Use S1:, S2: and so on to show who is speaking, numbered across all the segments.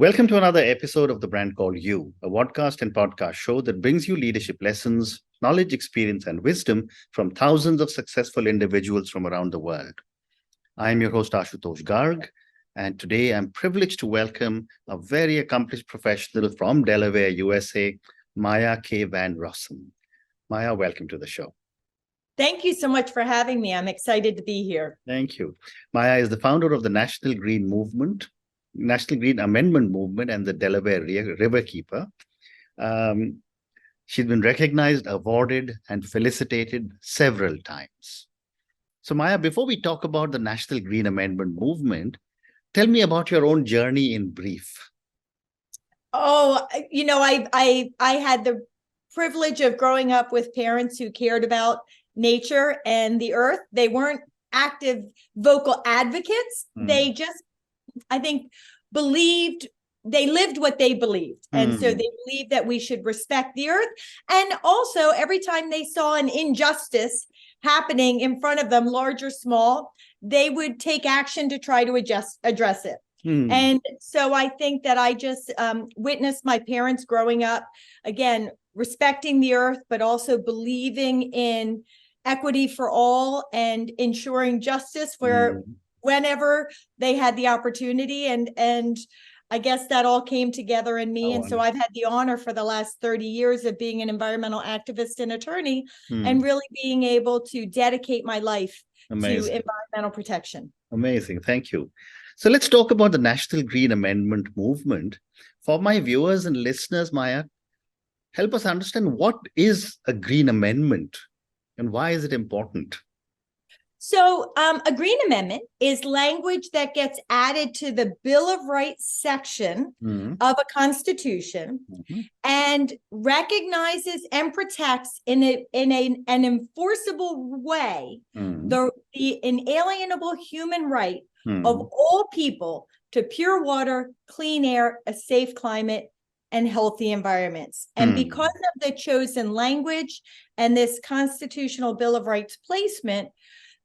S1: Welcome to another episode of The Brand Called You, a podcast and podcast show that brings you leadership lessons, knowledge, experience, and wisdom from thousands of successful individuals from around the world. I am your host, Ashutosh Garg, and today I'm privileged to welcome a very accomplished professional from Delaware, USA, Maya K. Van Rossum. Maya, welcome to the show.
S2: Thank you so much for having me. I'm excited to be here.
S1: Thank you. Maya is the founder of the National Green Amendment Movement and the Delaware Riverkeeper. She's been recognized, awarded, and felicitated several times. So Maya, before we talk about the National Green Amendment Movement, tell me about your own journey in brief.
S2: Oh, I had the privilege of growing up with parents who cared about nature and the earth. They weren't active vocal advocates. They just, I think, they lived what they believed. And so they believed that we should respect the earth. And also, every time they saw an injustice happening in front of them, large or small, they would take action to try to address it. And so I think that I just witnessed my parents growing up, again, respecting the earth, but also believing in equity for all and ensuring justice whenever they had the opportunity. And I guess that all came together in me. And so I've had the honor for the last 30 years of being an environmental activist and attorney and really being able to dedicate my life to environmental protection.
S1: Amazing. Thank you. So let's talk about the National Green Amendment Movement. For my viewers and listeners, Maya, help us understand what is a green amendment and why is it important?
S2: So a green amendment is language that gets added to the Bill of Rights section of a constitution and recognizes and protects in an enforceable way the inalienable human right of all people to pure water, clean air, a safe climate, and healthy environments. And because of the chosen language and this constitutional Bill of Rights placement,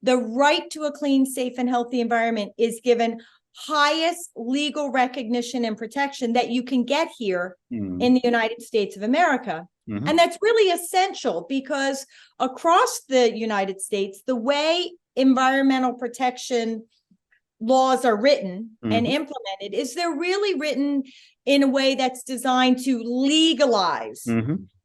S2: the right to a clean, safe, and healthy environment is given highest legal recognition and protection that you can get here in the United States of America. And that's really essential because across the United States, the way environmental protection laws are written and implemented is they're really written in a way that's designed to legalize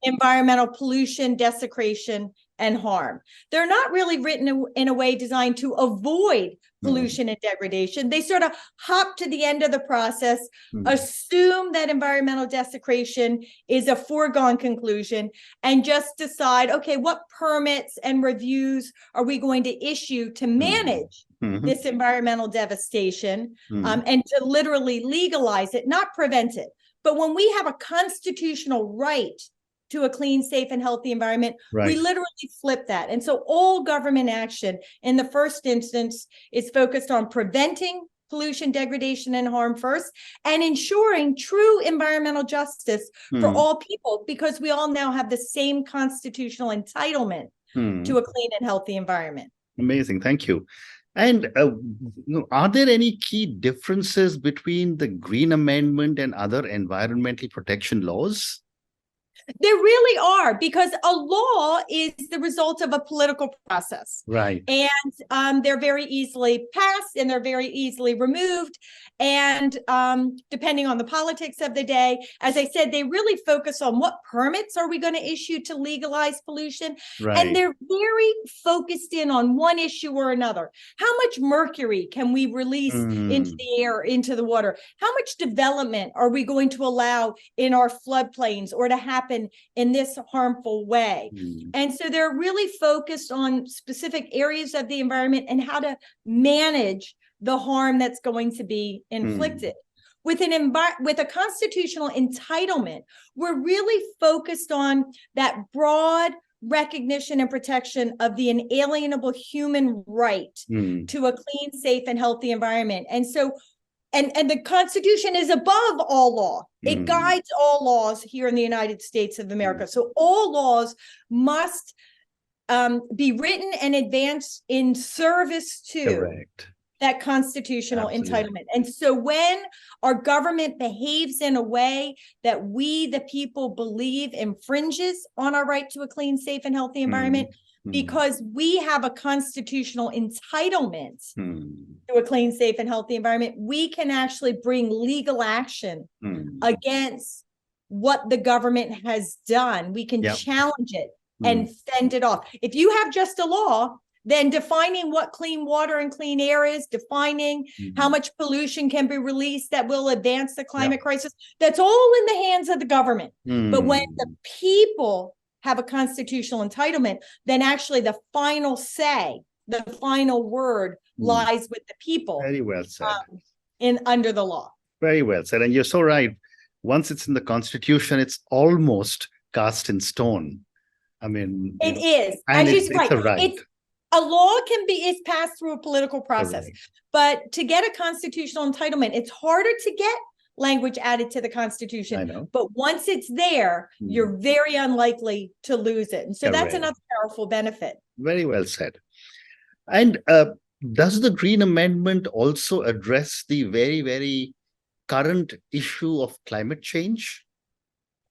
S2: environmental pollution, desecration, and harm. They're not really written in a way designed to avoid pollution and degradation. They sort of hop to the end of the process, assume that environmental desecration is a foregone conclusion, and just decide, okay, what permits and reviews are we going to issue to manage this environmental devastation and to literally legalize it, not prevent it. But when we have a constitutional right to a clean, safe, and healthy environment, we literally flip that. And so all government action in the first instance is focused on preventing pollution, degradation, and harm first, and ensuring true environmental justice for all people, because we all now have the same constitutional entitlement to a clean and healthy environment.
S1: Amazing. Thank you. And are there any key differences between the Green Amendment and other environmental protection laws?
S2: There really are, because a law is the result of a political process.
S1: Right.
S2: And they're very easily passed and they're very easily removed. And depending on the politics of the day, as I said, they really focus on what permits are we going to issue to legalize pollution. Right. And they're very focused in on one issue or another. How much mercury can we release into the air, into the water? How much development are we going to allow in our floodplains or to happen in this harmful way? And so they're really focused on specific areas of the environment and how to manage the harm that's going to be inflicted. With a constitutional entitlement, we're really focused on that broad recognition and protection of the inalienable human right to a clean, safe, and healthy environment. And so And the Constitution is above all law. It guides all laws here in the United States of America. So all laws must be written and advanced in service to that constitutional
S1: Absolutely.
S2: entitlement. And so when our government behaves in a way that we, the people, believe infringes on our right to a clean, safe, and healthy environment, because we have a constitutional entitlement to a clean, safe, and healthy environment, we can actually bring legal action against what the government has done. We can challenge it and fend it off. If you have just a law, then defining what clean water and clean air is, defining how much pollution can be released that will advance the climate crisis, that's all in the hands of the government. But when the people have a constitutional entitlement, then actually the final say, the final word lies with the people.
S1: Very well said.
S2: Under the law.
S1: Very well said. And you're so right. Once it's in the Constitution, it's almost cast in stone. I mean,
S2: it is.
S1: And
S2: as
S1: it's a right.
S2: A law is passed through a political process, but to get a constitutional entitlement, it's harder to get language added to the Constitution.
S1: I know.
S2: But once it's there, you're very unlikely to lose it. And so that's another powerful benefit.
S1: Very well said. And does the Green Amendment also address the very, very current issue of climate change?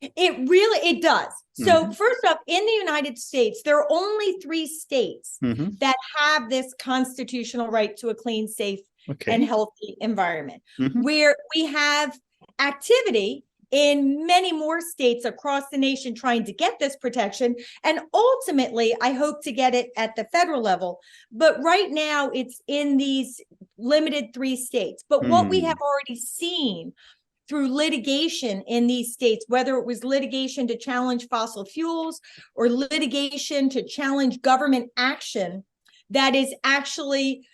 S2: It does. So first off, in the United States, there are only 3 states that have this constitutional right to a clean, safe, and healthy environment, where we have activity in many more states across the nation trying to get this protection. And ultimately, I hope to get it at the federal level. But right now, it's in these limited 3 states. But what we have already seen through litigation in these states, whether it was litigation to challenge fossil fuels or litigation to challenge government action that is actually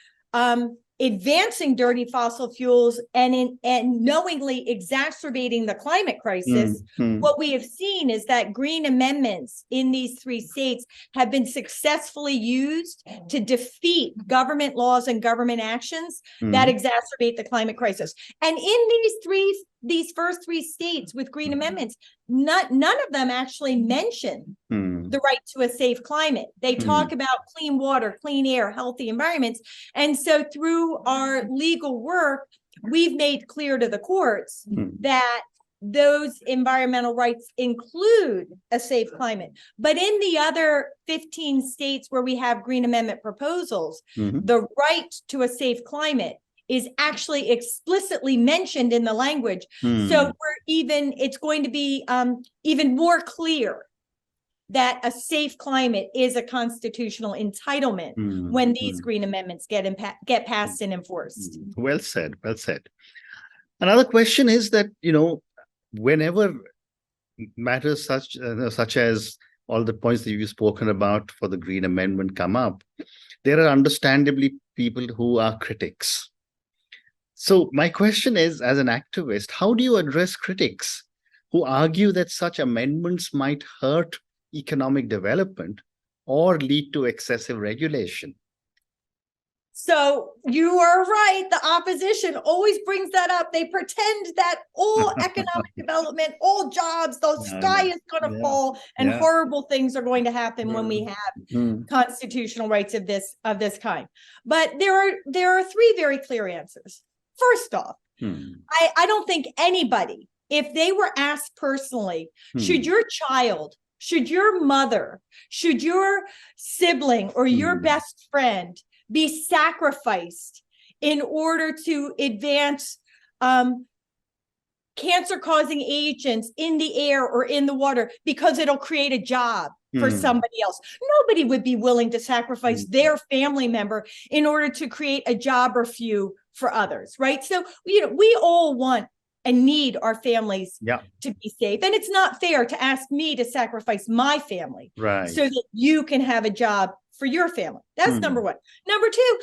S2: advancing dirty fossil fuels and knowingly exacerbating the climate crisis, what we have seen is that green amendments in these 3 states have been successfully used to defeat government laws and government actions that exacerbate the climate crisis. And in these first 3 states with green amendments, none of them actually mention the right to a safe climate. They talk about clean water, clean air, healthy environments. And so through our legal work, we've made clear to the courts that those environmental rights include a safe climate. But in the other 15 states where we have green amendment proposals, the right to a safe climate is actually explicitly mentioned in the language. So it's going to be even more clear that a safe climate is a constitutional entitlement when these green amendments get passed and enforced.
S1: Well said. Well said. Another question is that, whenever matters such as all the points that you've spoken about for the Green Amendment come up, there are understandably people who are critics. So my question is, as an activist, how do you address critics who argue that such amendments might hurt economic development or lead to excessive regulation?
S2: So you are right. The opposition always brings that up. They pretend that all economic development, all jobs, the sky is going to fall and horrible things are going to happen when we have constitutional rights of this kind. But there are 3 very clear answers. First off, I don't think anybody, if they were asked personally, should your child, should your mother, should your sibling or your best friend be sacrificed in order to advance cancer-causing agents in the air or in the water because it'll create a job for somebody else? Nobody would be willing to sacrifice their family member in order to create a job or few for others, right? So, we all want and need our families to be safe. And it's not fair to ask me to sacrifice my family so that you can have a job for your family. That's number 1. Number 2,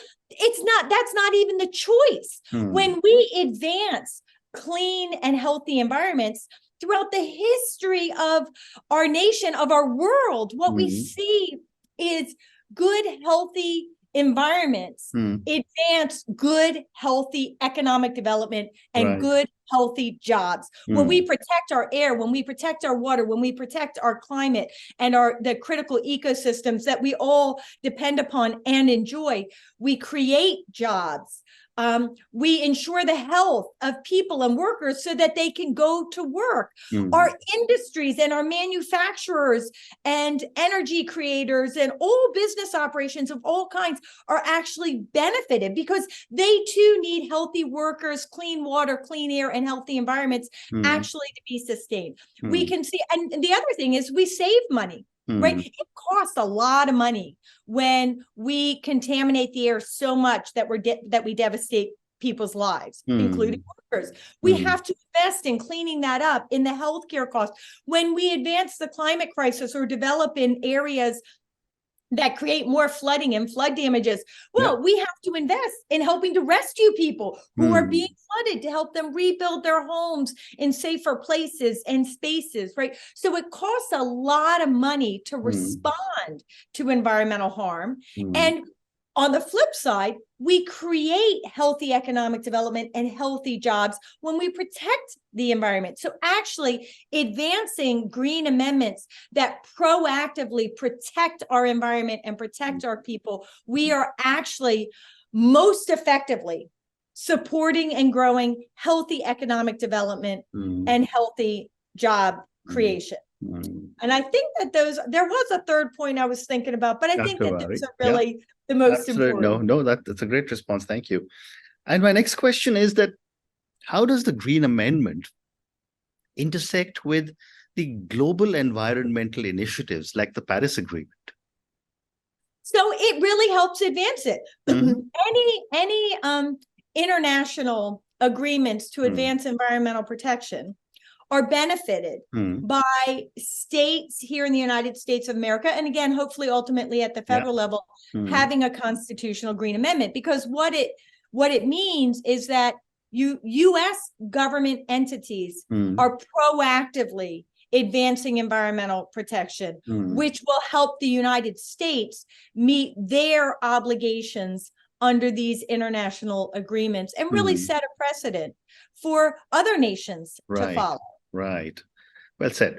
S2: that's not even the choice. When we advance clean and healthy environments throughout the history of our nation, of our world, what we see is good, healthy environments advance good, healthy economic development and good, healthy jobs. When we protect our air, when we protect our water, when we protect our climate and the critical ecosystems that we all depend upon and enjoy, we create jobs. We ensure the health of people and workers so that they can go to work. Our industries and our manufacturers and energy creators and all business operations of all kinds are actually benefited because they too need healthy workers, clean water, clean air, and healthy environments actually to be sustained. We can see, and the other thing is we save money. Right. It costs a lot of money when we contaminate the air so much that we devastate people's lives, including workers. We have to invest in cleaning that up, in the healthcare costs. When we advance the climate crisis or develop in areas that create more flooding and flood damages, well, we have to invest in helping to rescue people who are being flooded, to help them rebuild their homes in safer places and spaces, right? So it costs a lot of money to respond to environmental harm. And on the flip side, we create healthy economic development and healthy jobs when we protect the environment. So actually advancing green amendments that proactively protect our environment and protect our people, we are actually most effectively supporting and growing healthy economic development and healthy job creation. And I think that there was a third point I was thinking about, but I think that those are really the most important.
S1: No, that's a great response. Thank you. And my next question is that how does the Green Amendment intersect with the global environmental initiatives like the Paris Agreement?
S2: So it really helps advance it. Any international agreements to advance environmental protection are benefited by states here in the United States of America, and again, hopefully ultimately at the federal level, having a constitutional green amendment, because what it means is that U.S. government entities are proactively advancing environmental protection, which will help the United States meet their obligations under these international agreements and really set a precedent for other nations to follow.
S1: Right. Well said.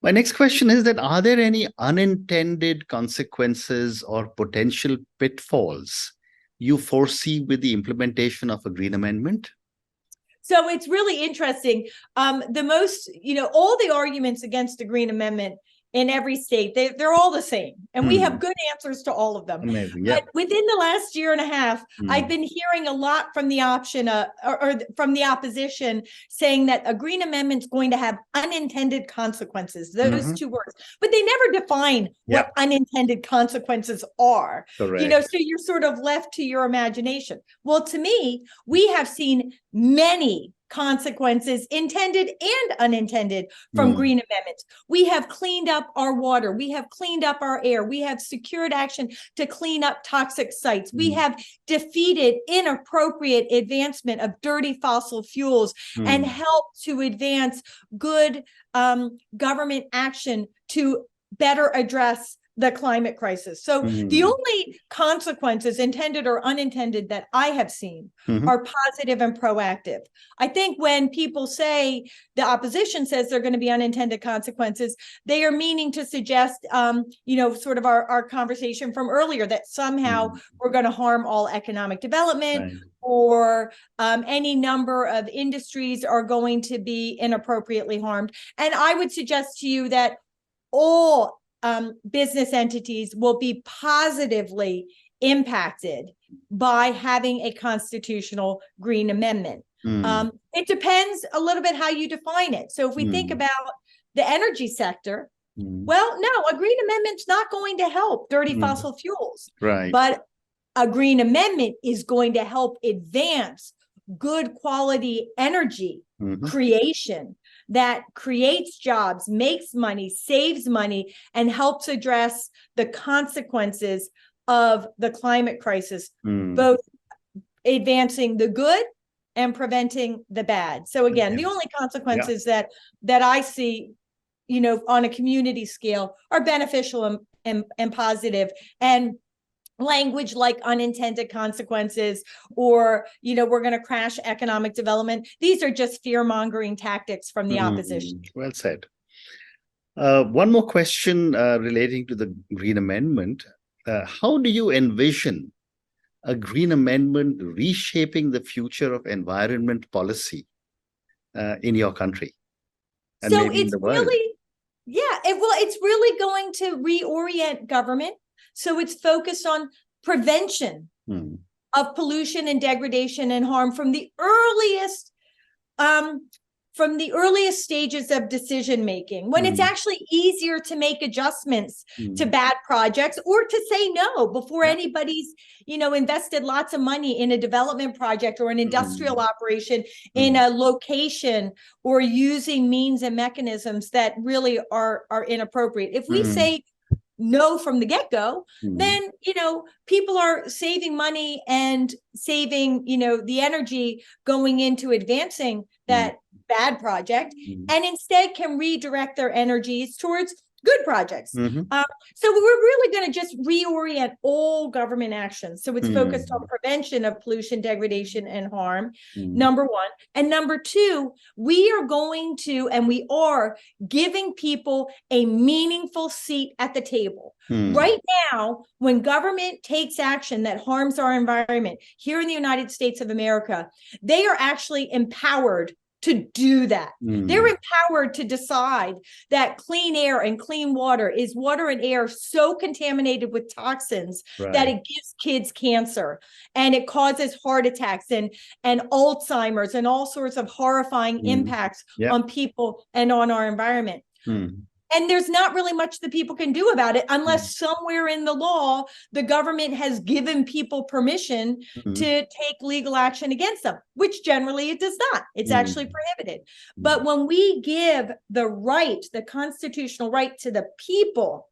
S1: My next question is that are there any unintended consequences or potential pitfalls you foresee with the implementation of a green amendment?
S2: So it's really interesting. All the arguments against the green amendment in every state, they're all the same. And we have good answers to all of them.
S1: Amazing.
S2: But within the last year and a half, I've been hearing a lot from the from the opposition saying that a green amendment is going to have unintended consequences, those two words. But they never define what unintended consequences are.
S1: Correct.
S2: So you're sort of left to your imagination. Well, to me, we have seen many consequences, intended and unintended, from green amendments. We have cleaned up our water. We have cleaned up our air. We have secured action to clean up toxic sites. We have defeated inappropriate advancement of dirty fossil fuels and helped to advance good government action to better address the climate crisis. So the only consequences, intended or unintended, that I have seen are positive and proactive. I think when people say, the opposition says there are going to be unintended consequences, they are meaning to suggest, sort of our conversation from earlier, that somehow we're going to harm all economic development, or any number of industries are going to be inappropriately harmed. And I would suggest to you that all business entities will be positively impacted by having a constitutional green amendment. It depends a little bit how you define it. So if we think about the energy sector, well, no, a green amendment's not going to help dirty fossil fuels.
S1: Right.
S2: But a green amendment is going to help advance good quality energy creation that creates jobs, makes money, saves money, and helps address the consequences of the climate crisis, both advancing the good and preventing the bad. So again, the only consequences that I see, on a community scale are beneficial and positive. And language like unintended consequences, or, we're going to crash economic development, these are just fear-mongering tactics from the opposition.
S1: Well said. One more question relating to the Green Amendment. How do you envision a green amendment reshaping the future of environment policy in your country and
S2: So
S1: maybe in
S2: it's
S1: the world?
S2: really, it's really going to reorient government. So it's focused on prevention of pollution and degradation and harm from the earliest stages of decision making, when it's actually easier to make adjustments to bad projects or to say no before anybody's invested lots of money in a development project or an industrial operation in a location, or using means and mechanisms that really are inappropriate. If we say no from the get-go, then people are saving money and saving the energy going into advancing that bad project, and instead can redirect their energies towards good projects. So we're really going to just reorient all government actions. So it's focused on prevention of pollution, degradation, and harm, number one. And number two, we are going to, and we are giving people a meaningful seat at the table. Right now, when government takes action that harms our environment here in the United States of America, they are actually empowered to do that. They're empowered to decide that clean air and clean water is water and air so contaminated with toxins that it gives kids cancer, and it causes heart attacks and Alzheimer's and all sorts of horrifying impacts on people and on our environment. And there's not really much that people can do about it unless somewhere in the law, the government has given people permission to take legal action against them, which generally it does not. It's actually prohibited. But when we give the right, the constitutional right to the people,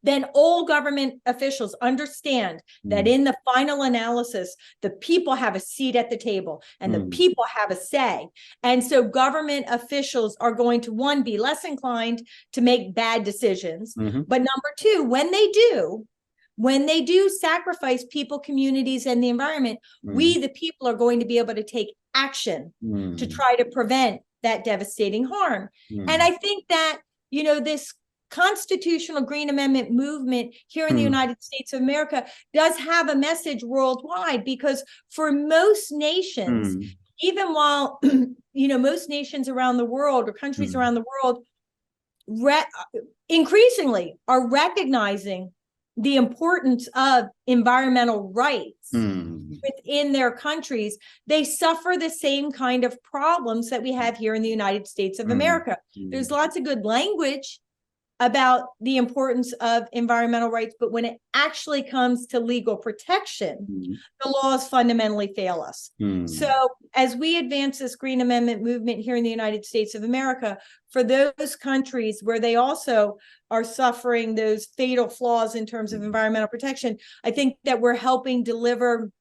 S2: then all government officials understand that in the final analysis, the people have a seat at the table and the people have a say. And so government officials are going to, one, be less inclined to make bad decisions. But number two, when they do sacrifice people, communities, and the environment, we, the people, are going to be able to take action to try to prevent that devastating harm. And I think that, this constitutional Green Amendment movement here in the United States of America does have a message worldwide, because for most nations, even while, most nations around the world or countries around the world increasingly are recognizing the importance of environmental rights within their countries, they suffer the same kind of problems that we have here in the United States of America. There's lots of good language about the importance of environmental rights, but when it actually comes to legal protection, the laws fundamentally fail us. So as we advance this Green Amendment movement here in the United States of America, for those countries where they also are suffering those fatal flaws in terms of environmental protection, I think that we're helping deliver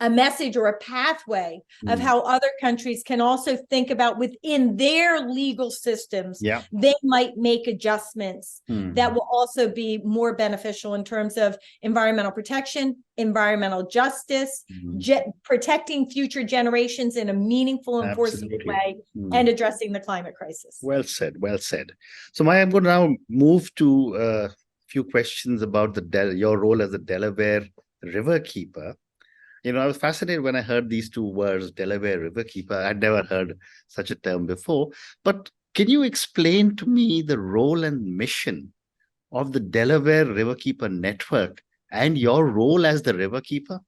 S2: a message or a pathway of how other countries can also think about within their legal systems, they might make adjustments that will also be more beneficial in terms of environmental protection, environmental justice, protecting future generations in a meaningful, enforceable way, and addressing the climate crisis.
S1: Well said, well said. So Maya, I'm going to now move to a few questions about your role as a Delaware Riverkeeper. I was fascinated when I heard these two words, Delaware Riverkeeper. I'd never heard such a term before. But can you explain to me the role and mission of the Delaware Riverkeeper Network and your role as the Riverkeeper?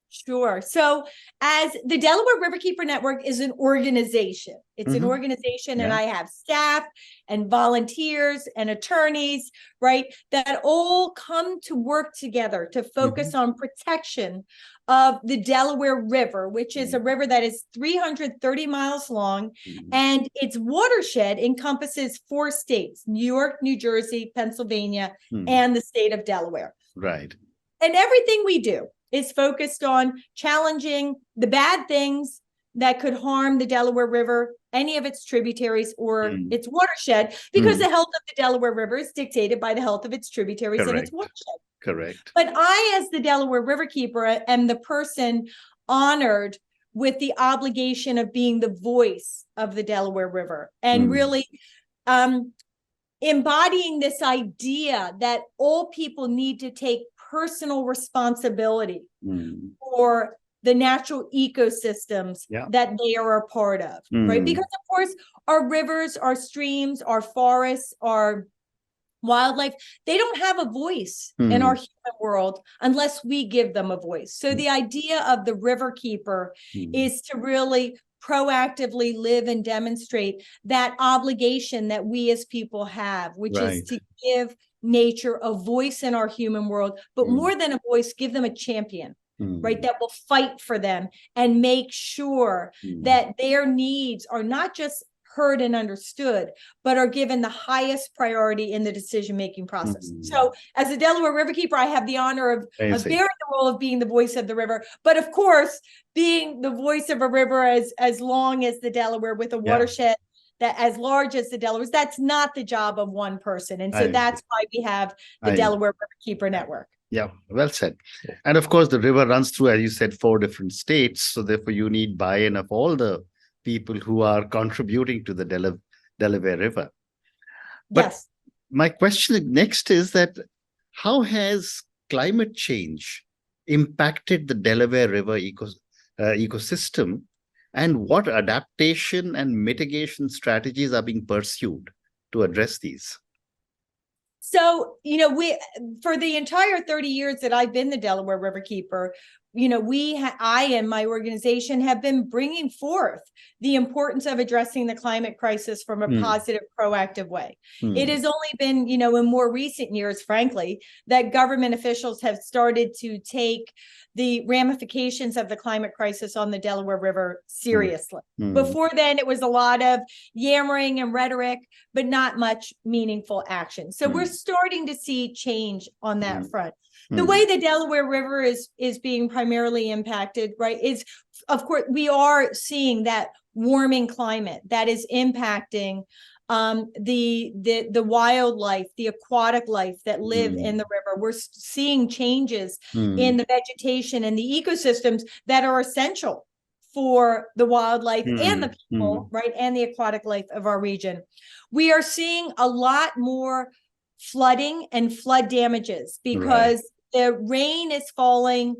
S2: Sure. So as the Delaware Riverkeeper Network is an organization. It's an organization, and I have staff and volunteers and attorneys, right, that all come to work together to focus on protection of the Delaware River, which is a river that is 330 miles long, and its watershed encompasses 4 states: New York, New Jersey, Pennsylvania, and the state of Delaware.
S1: Right.
S2: And everything we do is focused on challenging the bad things that could harm the Delaware River, any of its tributaries, or its watershed, because the health of the Delaware River is dictated by the health of its tributaries and its watershed.
S1: Correct.
S2: But I, as the Delaware Riverkeeper, am the person honored with the obligation of being the voice of the Delaware River, and really embodying this idea that all people need to take personal responsibility for the natural ecosystems that they are a part of, right? Because of course, our rivers, our streams, our forests, our wildlife, they don't have a voice in our human world unless we give them a voice. So the idea of the Riverkeeper is to really proactively live and demonstrate that obligation that we as people have, which is to give nature a voice in our human world, but more than a voice, give them a champion, right? That will fight for them and make sure that their needs are not just heard and understood, but are given the highest priority in the decision-making process. So as a Delaware Riverkeeper, I have the honor of bearing the role of being the voice of the river, but of course, being the voice of a river as long as the Delaware, with a watershed that as large as the Delaware, that's not the job of one person. And so that's why we have the Delaware Riverkeeper Network.
S1: Yeah, well said. And of course, the river runs through, as you said, 4 different states. So therefore, you need buy-in of all the people who are contributing to the Delaware River. But my question next is that how has climate change impacted the Delaware River ecosystem, and what adaptation and mitigation strategies are being pursued to address these?
S2: So, for the entire 30 years that I've been the Delaware Riverkeeper, I and my organization have been bringing forth the importance of addressing the climate crisis from a positive, proactive way. It has only been, in more recent years, frankly, that government officials have started to take the ramifications of the climate crisis on the Delaware River seriously. Before then, it was a lot of yammering and rhetoric, but not much meaningful action. So we're starting to see change on that front. The way the Delaware River is being primarily impacted, right, is, of course, we are seeing that warming climate that is impacting the wildlife, the aquatic life that live in the river. We're seeing changes in the vegetation and the ecosystems that are essential for the wildlife and the people, right, and the aquatic life of our region. We are seeing a lot more flooding and flood damages because the rain is falling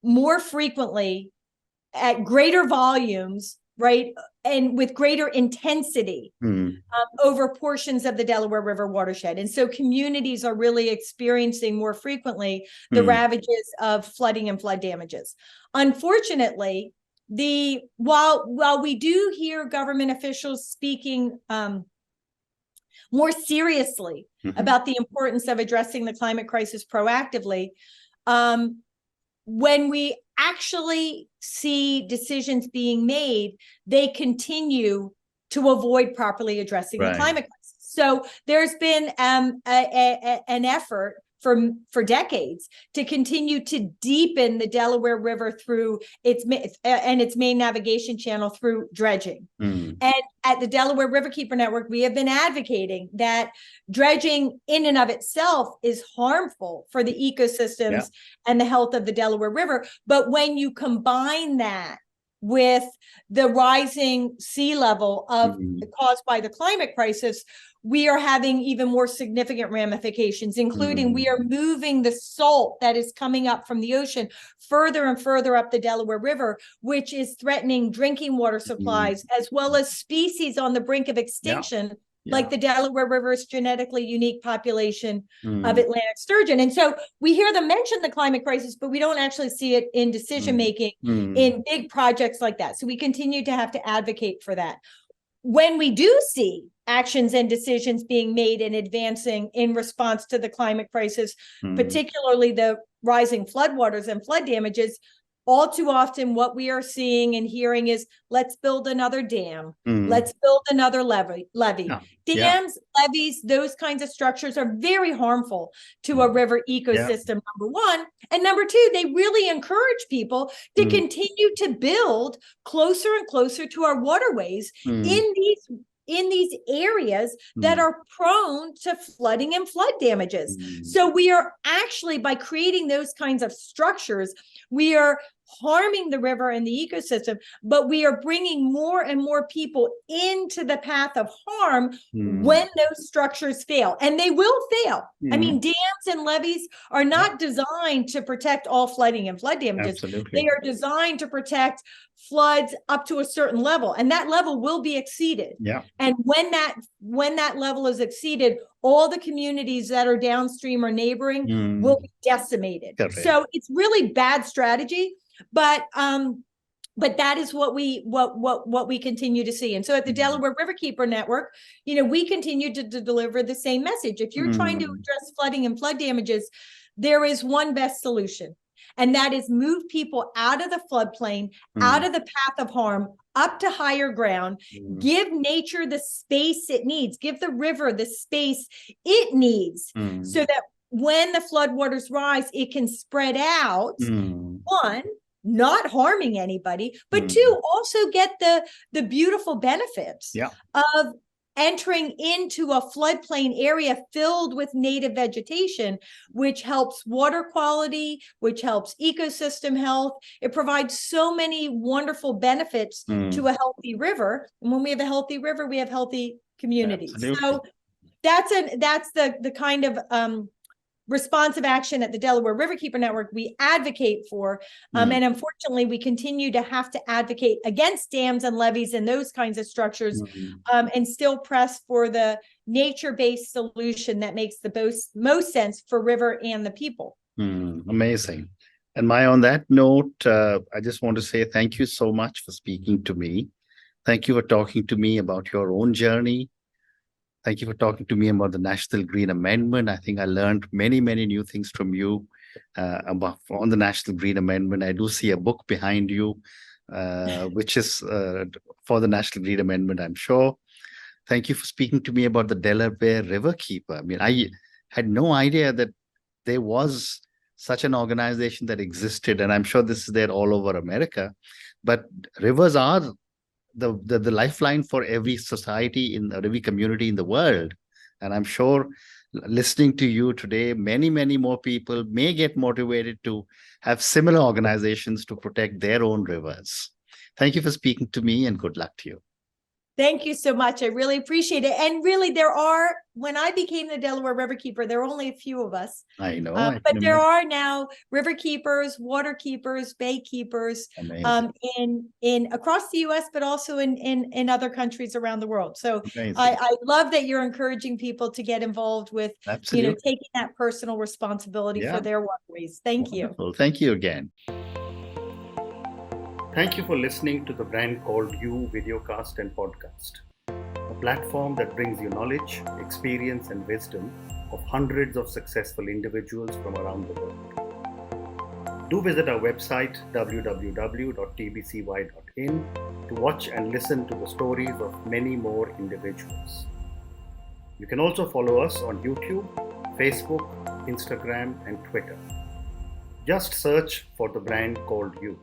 S2: more frequently at greater volumes, right, and with greater intensity over portions of the Delaware River watershed. And so communities are really experiencing more frequently the ravages of flooding and flood damages. Unfortunately, while we do hear government officials speaking more seriously about the importance of addressing the climate crisis proactively, when we actually see decisions being made, they continue to avoid properly addressing the climate crisis. So there's been an effort for decades to continue to deepen the Delaware River through its main navigation channel through dredging. And at the Delaware Riverkeeper Network, we have been advocating that dredging in and of itself is harmful for the ecosystems and the health of the Delaware River. But when you combine that with the rising sea level caused by the climate crisis, we are having even more significant ramifications, including we are moving the salt that is coming up from the ocean further and further up the Delaware River, which is threatening drinking water supplies, as well as species on the brink of extinction, like the Delaware River's genetically unique population of Atlantic sturgeon. And so we hear them mention the climate crisis, but we don't actually see it in decision-making in big projects like that. So we continue to have to advocate for that. When we do see actions and decisions being made and advancing in response to the climate crisis, particularly the rising floodwaters and flood damages, all too often what we are seeing and hearing is, let's build another dam, let's build another levee. Dams, levees, those kinds of structures are very harmful to a river ecosystem, number one. And number two, they really encourage people to continue to build closer and closer to our waterways in these areas that are prone to flooding and flood damages. So we are actually, by creating those kinds of structures, we are harming the river and the ecosystem, but we are bringing more and more people into the path of harm when those structures fail. And they will fail. I mean, dams and levees are not designed to protect all flooding and flood damages.
S1: Absolutely.
S2: They are designed to protect floods up to a certain level, and that level will be exceeded.
S1: Yeah.
S2: And when that level is exceeded, all the communities that are downstream or neighboring will be decimated.
S1: Correct.
S2: So it's really bad strategy, but that is what we continue to see. And so at the Delaware Riverkeeper Network, we continue to deliver the same message. If you're trying to address flooding and flood damages, there is one best solution. And that is move people out of the floodplain, out of the path of harm, up to higher ground, give nature the space it needs, give the river the space it needs, so that when the floodwaters rise, it can spread out, one, not harming anybody, but two, also get the beautiful benefits of entering into a floodplain area filled with native vegetation, which helps water quality, which helps ecosystem health. It provides so many wonderful benefits to a healthy river. And when we have a healthy river, we have healthy communities.
S1: Absolutely.
S2: So that's the kind of responsive action at the Delaware Riverkeeper Network we advocate for. And unfortunately, we continue to have to advocate against dams and levees and those kinds of structures, and still press for the nature-based solution that makes the most sense for river and the people.
S1: Amazing. And Maya, on that note, I just want to say thank you so much for speaking to me. Thank you for talking to me about your own journey. Thank you for talking to me about the National Green Amendment. I think I learned many, many new things from you on the National Green Amendment. I do see a book behind you, which is for the National Green Amendment, I'm sure. Thank you for speaking to me about the Delaware Riverkeeper. I mean, I had no idea that there was such an organization that existed, and I'm sure this is there all over America. But rivers are the lifeline for every society in every community in the world. And I'm sure listening to you today, many, many more people may get motivated to have similar organizations to protect their own rivers. Thank you for speaking to me, and good luck to you.
S2: Thank you so much. I really appreciate it. And really, when I became the Delaware Riverkeeper, there were only a few of us.
S1: I know.
S2: But there are now river keepers, water keepers, bay keepers, in across the US, but also in other countries around the world. So I love that you're encouraging people to get involved with, taking that personal responsibility for their waterways. Thank you.
S1: Thank you again. Thank you for listening to the Brand Called You videocast and podcast, a platform that brings you knowledge, experience, and wisdom of hundreds of successful individuals from around the world. Do visit our website www.tbcy.in to watch and listen to the stories of many more individuals. You can also follow us on YouTube, Facebook, Instagram, and Twitter. Just search for the Brand Called You.